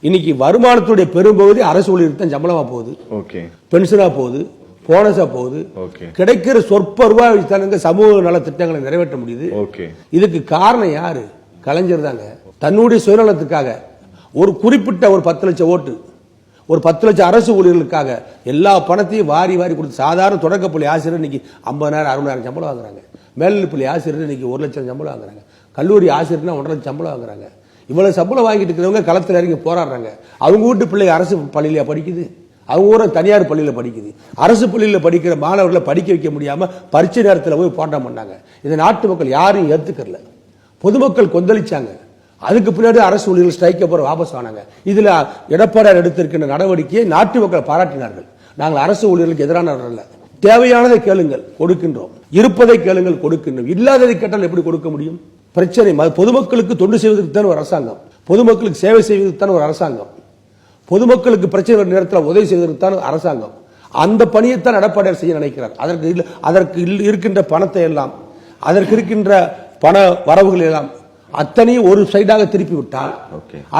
இன்னைக்கு வருமானத்துடைய பெரும்பகுதி அரசு ஊழியருக்கு தான் சம்பளமா போகுது, பென்ஷனா போகுது, போனஸா போகுது. கிடைக்கிற சொற்ப ரூபாய் வச்சு சமூக நல திட்டங்களை நிறைவேற்ற முடியுது. இதுக்கு காரணம் யாரு? கலைஞர் தாங்க. தன்னுடைய சுயநலத்துக்காக ஒரு குறிப்பிட்ட ஒரு 10 லட்சம் ஓட்டு, ஒரு 10 லட்சம் அரசு ஊழியர்களுக்காக எல்லா பணத்தையும் வாரி வாரி கொடுத்து சாதாரண தொடக்கப்பள்ளி ஆசிரியர் இன்னைக்கு 50,000 60,000 சம்பளம் வாங்குறாங்க. மேல்நிலைப்பள்ளி ஆசிரியர் இன்னைக்கு 1 லட்சம் சம்பளம் வாங்குறாங்க. கல்லூரி ஆசிரியர்னா 1.5 லட்சம் சம்பளம் வாங்குறாங்க. இவ்வளவு சம்பளம் வாங்கிட்டு இருக்கிறவங்க களத்தில் இறங்கி போராடுறாங்க. அவங்க வீட்டு பிள்ளைங்க அரசு பள்ளியில படிக்குது, அவங்க ஊரம் தனியார் பள்ளியில படிக்குது. அரசு பள்ளியில படிக்கிற மாணவர்களை படிக்க வைக்க முடியாம பரீட்சை நேரத்தில் போய் போராட்டம் பண்ணாங்க. இதை நாட்டு மக்கள் யாரும் ஏத்துக்கல, பொதுமக்கள் கொந்தளிச்சாங்க. அதுக்கு பின்னாடி அரசு ஊழியர்கள் ஸ்ட்ரைக் அப்புறம் வாபஸ் ஆனாங்க. இதுல எடப்பாடியார் எடுத்திருக்கின்ற நடவடிக்கையை நாட்டு மக்கள் பாராட்டினார்கள். நாங்கள் அரசு ஊழியர்களுக்கு எதிரானவர்கள் அல்ல. தேவையானதை கேளுங்கள், கொடுக்கின்றோம். இருப்பதை கேளுங்கள், கொடுக்கின்றோம். இல்லாததை கேட்டால் எப்படி கொடுக்க முடியும்? பிரச்சனை பொதுமக்களுக்கு தொண்டு செய்வதற்கு தான் ஒரு அரசாங்கம், பொதுமக்களுக்கு சேவை செய்வதற்கு தான் ஒரு அரசாங்கம், பொதுமக்களுக்கு பிரச்சனை நேரத்தில் உதவி செய்வதற்கு தான் அரசாங்கம். அந்த பணியைத்தான் எடப்பாடியார் செய்ய நினைக்கிறார். அதற்கு இருக்கின்ற பணத்தை எல்லாம், அதற்கு இருக்கின்ற பண வரவுகள் எல்லாம் அத்தனையும் ஒரு சைடாக திருப்பி விட்டால்,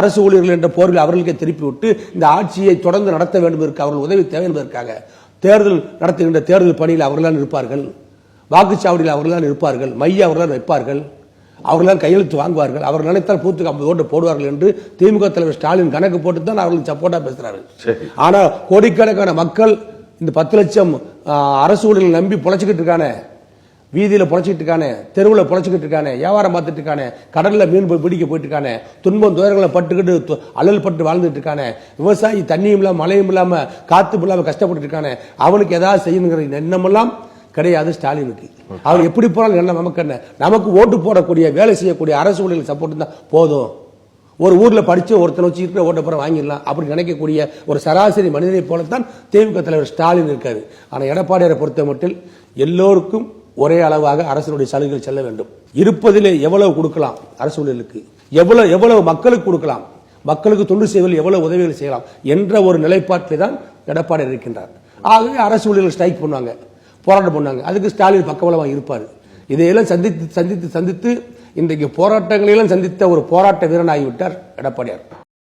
அரசு ஊழியர்கள் என்ற போர்வில் அவர்களுக்கே திருப்பி விட்டு இந்த ஆட்சியை தொடர்ந்து நடத்த வேண்டும் என்பதற்கு அவர்கள் உதவி தேவை என்பதற்காக தேர்தல் நடத்துகின்ற தேர்தல் பணியில் அவர்களால் இருப்பார்கள், வாக்குச்சாவடியில் அவர்களால் இருப்பார்கள், மைய அவர்களால் வைப்பார்கள், அவர்களால் கையெழுத்து வாங்குவார்கள், அவர்கள் நினைத்தால் 150 ஓட்டு போடுவார்கள் என்று திமுக தலைவர் ஸ்டாலின் கணக்கு போட்டு தான் அவர்களுக்கு சப்போர்ட்டா பேசுறாரு. ஆனா கோடிக்கணக்கான மக்கள் இந்த 10 லட்சம் அரசு ஊழியர்கள் நம்பி பொழைச்சிக்கிட்டு இருக்கானே, வீதியில பொழைச்சிட்டு இருக்கானே, தெருவில் பொழைச்சிக்கிட்டு இருக்கானே, வியாபாரம் பார்த்துட்டு இருக்கானே, கடல்ல மீன் பிடிக்க போயிட்டு இருக்கானே, துன்பம் துயரங்களை பட்டுக்கிட்டு அழல் பட்டு வாழ்ந்துட்டு இருக்கானே, விவசாயி தண்ணியும் இல்லாம மழையும் இல்லாம காத்து இல்லாம கஷ்டப்பட்டு இருக்கானே, அவனுக்கு ஏதாவது செய்யணுங்கிற எண்ணமெல்லாம் கிடையாது ஸ்டாலினுக்கு. அவர் எப்படி போனாலும் என்ன நமக்கு என்ன, நமக்கு ஓட்டு போடக்கூடிய வேலை செய்யக்கூடிய அரசு ஊழியர்கள் சப்போர்ட் தான் போதும். ஒரு ஊர்ல படிச்சு ஒருத்தனை வச்சு இருக்கிற ஓட்ட போற வாங்கிடலாம் அப்படி நினைக்கக்கூடிய ஒரு சராசரி மனிதனை போலத்தான் திமுக தலைவர் ஸ்டாலின் இருக்காரு. ஆனா எடப்பாடியாரை பொறுத்த மட்டும் எல்லோருக்கும் ஒரே அளவாக அரசுடைய சலுகைகள் செல்ல வேண்டும். இருப்பதிலே எவ்வளவு கொடுக்கலாம் அரசு ஊழியர்களுக்கு, எவ்வளவு மக்களுக்கு கொடுக்கலாம், மக்களுக்கு தொண்டு செய்வதில் எவ்வளவு உதவிகள் செய்யலாம் என்ற ஒரு நிலைப்பாட்டிலே தான் எடப்பாடியார் இருக்கின்றார். ஆகவே அரசு ஊழியர்கள் ஸ்ட்ரைக் பண்ணுவாங்க, போராட்டம் பண்ணாங்க. அதுக்கு ஸ்டாலின் பக்கபலமாக இருப்பார். இதையெல்லாம் சந்தித்து இன்றைக்கு போராட்டங்களெல்லாம் சந்தித்த ஒரு போராட்ட வீரன் ஆகிவிட்டார் எடப்பாடியார்.